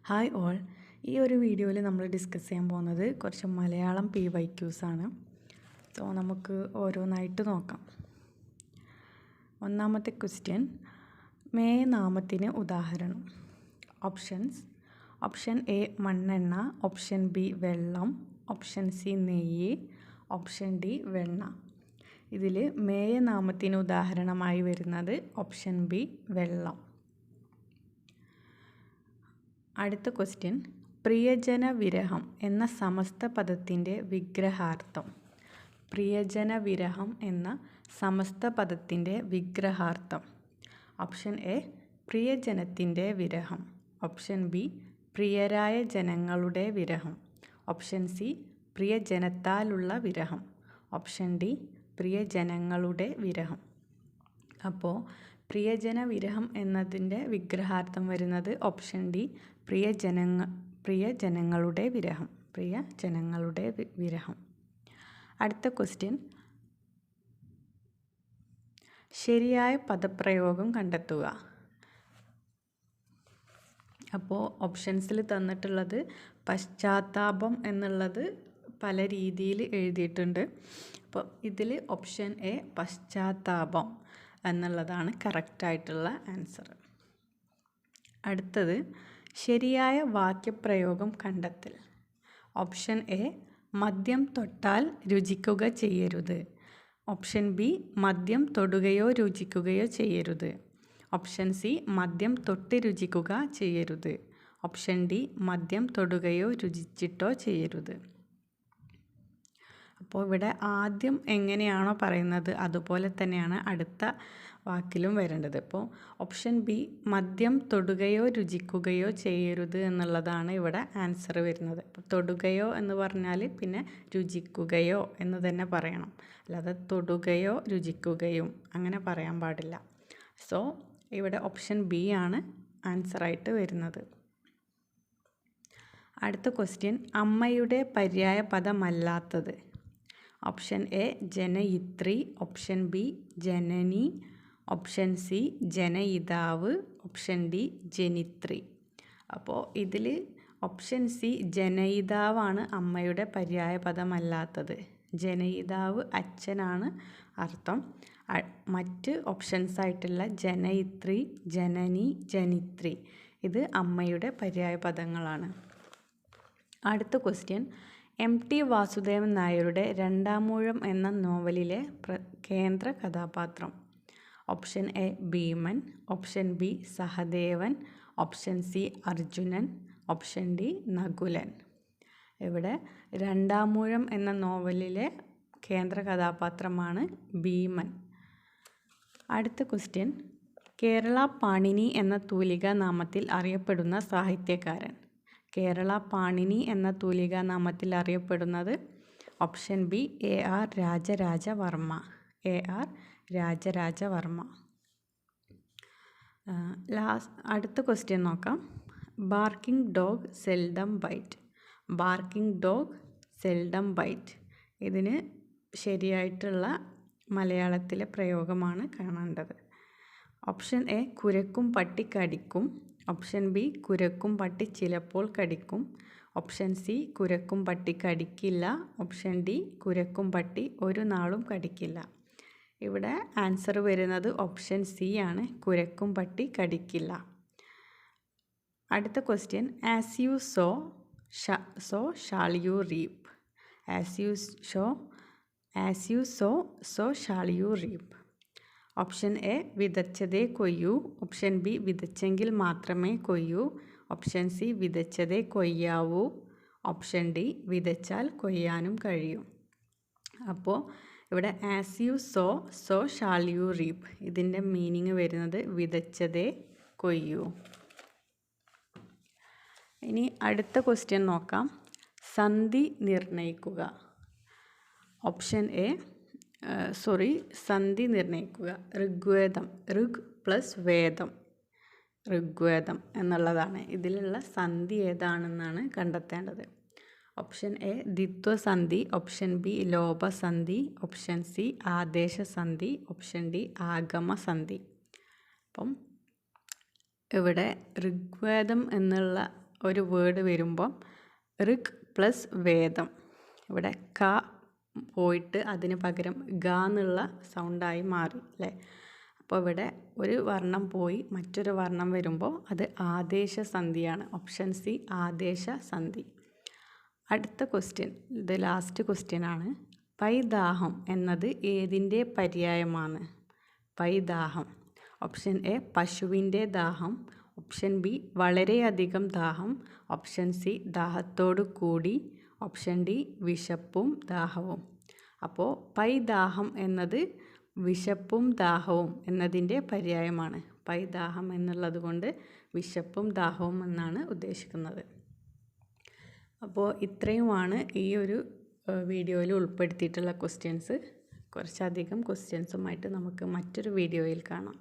Hi all. ഈ ഒരു വീഡിയോയിൽ നമ്മൾ ഡിസ്കസ് ചെയ്യാൻ പോകുന്നത് കുറച്ച് മലയാളം PYQs ആണ്. സോ നമുക്ക് ഓരോന്നായിട്ട് നോക്കാം. ഒന്നാമത്തെ ക്വസ്റ്റ്യൻ, നാമത്തിന് ഉദാഹരണം. ഓപ്ഷൻസ്: ഓപ്ഷൻ എ മണ്ണെണ്ണ, ഓപ്ഷൻ ബി വെള്ളം, ഓപ്ഷൻ സി നെയ്യ്, ഓപ്ഷൻ ഡി വെണ്ണ. ഇതിൽ നാമത്തിന് ഉദാഹരണമായി വരുന്നത് ഓപ്ഷൻ ബി വെള്ളം. അടുത്ത ക്വസ്റ്റ്യൻ, പ്രിയജന വിരഹം എന്ന സമസ്ത പദത്തിൻ്റെ വിഗ്രഹാർത്ഥം. പ്രിയജന വിരഹം എന്ന സമസ്ത പദത്തിൻ്റെ വിഗ്രഹാർത്ഥം. ഓപ്ഷൻ എ പ്രിയജനത്തിൻ്റെ വിരഹം, ഓപ്ഷൻ ബി പ്രിയരായ ജനങ്ങളുടെ വിരഹം, ഓപ്ഷൻ സി പ്രിയജനത്താലുള്ള വിരഹം, ഓപ്ഷൻ ഡി പ്രിയജനങ്ങളുടെ വിരഹം. അപ്പോൾ പ്രിയജന വിരഹം എന്നതിൻ്റെ വിഗ്രഹാർത്ഥം വരുന്നത് ഓപ്ഷൻ ഡി പ്രിയജനങ്ങളുടെ വിരഹം. പ്രിയജനങ്ങളുടെ വിരഹം. അടുത്ത ക്വസ്റ്റ്യൻ, ശരിയായ പദപ്രയോഗം കണ്ടെത്തുക. അപ്പോൾ ഓപ്ഷൻസിൽ തന്നിട്ടുള്ളത് പശ്ചാത്താപം എന്നുള്ളത് പല രീതിയിൽ എഴുതിയിട്ടുണ്ട്. അപ്പോൾ ഇതിൽ ഓപ്ഷൻ എ പശ്ചാത്താപം എന്നുള്ളതാണ് കറക്റ്റായിട്ടുള്ള ആൻസർ. അടുത്തത്, ശരിയായ വാക്യപ്രയോഗം കണ്ടെത്തൽ. ഓപ്ഷൻ എ മദ്യം തൊട്ടാൽ രുചിക്കുക ചെയ്യരുത്, ഓപ്ഷൻ ബി മദ്യം തൊടുകയോ രുചിക്കുകയോ ചെയ്യരുത്, ഓപ്ഷൻ സി മദ്യം തൊട്ട് രുചിക്കുക ചെയ്യരുത്, ഓപ്ഷൻ ഡി മദ്യം തൊടുകയോ രുചിച്ചിട്ടോ ചെയ്യരുത്. അപ്പോൾ ഇവിടെ ആദ്യം എങ്ങനെയാണോ പറയുന്നത് അതുപോലെ തന്നെയാണ് അടുത്ത വാക്കിലും വരേണ്ടത്. ഇപ്പോൾ ഓപ്ഷൻ ബി മദ്യം തൊടുകയോ രുചിക്കുകയോ ചെയ്യരുത് എന്നുള്ളതാണ് ഇവിടെ ആൻസർ വരുന്നത്. അപ്പോൾ തൊടുകയോ എന്ന് പറഞ്ഞാൽ പിന്നെ രുചിക്കുകയോ എന്ന് തന്നെ പറയണം, അല്ലാതെ തൊടുകയോ രുചിക്കുകയും അങ്ങനെ പറയാൻ പാടില്ല. സോ ഇവിടെ ഓപ്ഷൻ ബി ആണ് ആൻസറായിട്ട് വരുന്നത്. അടുത്ത ക്വസ്റ്റ്യൻ, അമ്മയുടെ പര്യായ പദമല്ലാത്തത്. ഓപ്ഷൻ എ ജനയിത്രി, ഓപ്ഷൻ ബി ജനനി, ഓപ്ഷൻ സി ജനയിതാവ്, ഓപ്ഷൻ ഡി ജനിത്രി. അപ്പോൾ ഇതിൽ ഓപ്ഷൻ സി ജനയിതാവാണ് അമ്മയുടെ പര്യായ പദമല്ലാത്തത്. ജനയിതാവ് അച്ഛനാണ് അർത്ഥം. മറ്റ് ഓപ്ഷൻസ് ആയിട്ടുള്ള ജനയിത്രി, ജനനി, ജനിത്രി ഇത് അമ്മയുടെ പര്യായ പദങ്ങളാണ്. അടുത്ത ക്വസ്റ്റ്യൻ, MT വാസുദേവൻ നായരുടെ രണ്ടാമൂഴം എന്ന നോവലിലെ കേന്ദ്ര കഥാപാത്രം. Option A Bhiman, option B Sahadevan, option C Arjunan, option D Nakulan. ഇവിടെ രണ്ടാമൂഴം എന്ന നോവലിലെ കേന്ദ്ര കഥാപാത്രമാണ് ഭീമൻ. അടുത്ത ക്വസ്റ്റ്യൻ, കേരള പാണിനി എന്ന തൂലികാ നാമത്തിൽ അറിയപ്പെടുന്ന സാഹിത്യകാരൻ. കേരള പാണിനി എന്ന തൂലികാ നാമത്തിൽ അറിയപ്പെടുന്നത് option B AR Rajarajavarma. AR Rajarajavarma. അടുത്ത ക്വസ്റ്റ്യൻ നോക്കാം. Barking dog seldom bite. Barking dog seldom bite ഇതിന് ശരിയായിട്ടുള്ള മലയാളത്തിലെ പ്രയോഗമാണ് കാണേണ്ടത്. ഓപ്ഷൻ എ കുരക്കും പട്ടി കടിക്കും, ഓപ്ഷൻ ബി കുരക്കും പട്ടി ചിലപ്പോൾ കടിക്കും, ഓപ്ഷൻ സി കുരക്കും പട്ടി കടിക്കില്ല, ഓപ്ഷൻ ഡി കുരക്കും പട്ടി ഒരു നാളും കടിക്കില്ല. ഇവിടെ ആൻസർ വരുന്നത് ഓപ്ഷൻ സി ആണ്, കുരക്കും പട്ടി കടിക്കില്ല. അടുത്ത question, as you sow shall you reap. As you sow shall you reap. Option A വിതച്ചതേ കൊയ്യൂ, ഓപ്ഷൻ ബി വിതച്ചെങ്കിൽ മാത്രമേ കൊയ്യൂ, ഓപ്ഷൻ സി വിതച്ചതേ കൊയ്യാവൂ, ഓപ്ഷൻ ഡി വിതച്ചാൽ കൊയ്യാനും കഴിയും. അപ്പോൾ ഇവിടെ as you sow shall you reap ഇതിൻ്റെ മീനിങ് വരുന്നത് വിതച്ചതേ കൊയ്യൂ. ഇനി അടുത്ത ക്വസ്റ്റ്യൻ നോക്കാം. സന്ധി നിർണയിക്കുക. ഓപ്ഷൻ എ സന്ധി നിർണയിക്കുക. ഋഗ്വേദം, ഋഗ് പ്ലസ് വേദം, ഋഗ്വേദം എന്നുള്ളതാണ്. ഇതിലുള്ള സന്ധി ഏതാണെന്നാണ് കണ്ടെത്തേണ്ടത്. ഓപ്ഷൻ എ ദ്വിത്വസന്ധി, ഓപ്ഷൻ ബി ലോപസന്ധി, ഓപ്ഷൻ സി ആദേശസന്ധി, ഓപ്ഷൻ ഡി ആഗമസന്ധി. അപ്പം ഇവിടെ ഋഗ്വേദം എന്നുള്ള ഒരു വേർഡ് വരുമ്പം ഋക് പ്ലസ് വേദം, ഇവിടെ ക പോയിട്ട് അതിന് പകരം ഗ എന്നുള്ള സൗണ്ടായി മാറി അല്ലേ. അപ്പോൾ ഇവിടെ ഒരു വർണ്ണം പോയി മറ്റൊരു വർണ്ണം വരുമ്പോൾ അത് ആദേശ സന്ധിയാണ്. ഓപ്ഷൻ സി ആദേശ സന്ധി. അടുത്ത ക്വസ്റ്റ്യൻ, ഇത് ലാസ്റ്റ് ക്വസ്റ്റ്യൻ ആണ്. പൈദാഹം എന്നത് ഏതിൻ്റെ പര്യായമാണ്? പൈദാഹം. ഓപ്ഷൻ എ പശുവിൻ്റെ ദാഹം, ഓപ്ഷൻ ബി വളരെയധികം ദാഹം, ഓപ്ഷൻ സി ദാഹത്തോടു കൂടി, ഓപ്ഷൻ ഡി വിശപ്പും ദാഹവും. അപ്പോൾ പൈദാഹം എന്നത് വിശപ്പും ദാഹവും എന്നതിൻ്റെ പര്യായമാണ്. പൈദാഹം എന്നുള്ളത് കൊണ്ട് വിശപ്പും ദാഹവും എന്നാണ് ഉദ്ദേശിക്കുന്നത്. അപ്പോൾ ഇത്രയുമാണ് ഈ ഒരു വീഡിയോയിൽ ഉൾപ്പെടുത്തിയിട്ടുള്ള ക്വസ്റ്റ്യൻസ്. കുറച്ചധികം ക്വസ്റ്റ്യൻസുമായിട്ട് നമുക്ക് മറ്റൊരു വീഡിയോയിൽ കാണാം.